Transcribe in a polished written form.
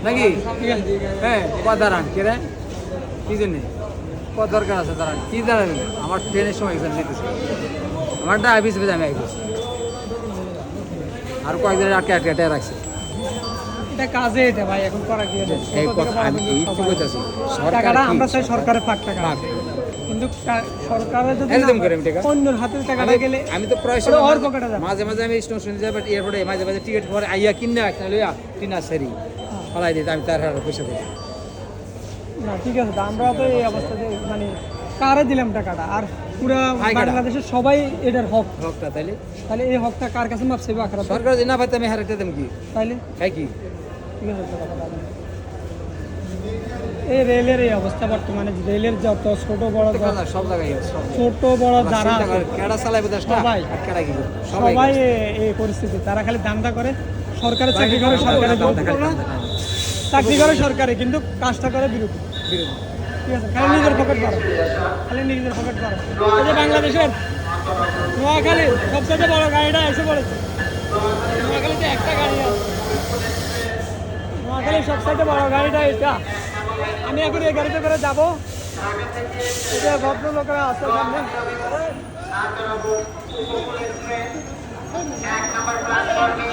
নাকি হ্যাঁ কত দাঁড়ান কে রে কি জন্যে কত দরকার আছে দাঁড়ান কি দাঁড়াবেন আমার ট্রেনের সময় এক্সাম দিতেছে আমারটা আইবিস বেজে আমি আইবিস আর কয়েকদিনের আটকে আটকে রাখছে এটা কাজে এটা ভাই এখন করা কি আছে এই কথা আমি এই তো কইতাছি টাকাটা আমরা চাই সরকারের পাক টাকা কিন্তু সরকারের যদি একদম করে আমি টাকা অন্যের হাতে টাকাটা গেলে আমি তো প্রায় ওটা ওর পকেটে যাবে। মাঝে মাঝে আমি স্টেশন যাই বাট এয়ারপোর্টে মাঝে মাঝে টিকিট পরে আইয়া কিনে একটা লইয়া টিনা সারি ফলাই দিতে আমি তার হার পয়সা দিই না ঠিক আছে তো আমরা তো এই অবস্থাতে মানে কারে দিলাম টাকাটা আর পুরো হাই কাটা। বাংলাদেশের সবাই এটার হক হকটা তাইলে তাহলে এই হকটা কার কাছে মাপ চাইবে আখরাতে সরকার যদি না পাইতে আমি হারাইতে দেব কি তাইলে খাই কি ঠিক আছে তো কথা বলেন। এই রেলের এই অবস্থা বর্তমানে রেলের যত ছোট বড় সব জায়গায় সব ছোট বড় যারা আছে, কেডা চালাইবে দেশটা সবাই। আর কেডা কি করবে? সবাই এই পরিস্থিতি তারা খালি দান্দা করে সরকারের চাকরি করে সরকারের জব করে না, চাকরি করে সরকারি কিন্তু কাজটা করে বিরোধী ঠিক আছে খালি নিজের পকেট ভরা খালি নিজের পকেট ভরা এই যে বাংলাদেশের নোয়াখালী সবচেয়ে বড় গাড়িটা এসে পড়েছে নোয়াখালীতে একটা গাড়ি আছে নোয়াখালীর সবচেয়ে বড় গাড়িটা এটা আমি এখন এই গাড়িতে করে যাবো এটা ভদ্রলোকেরা আছে সামনে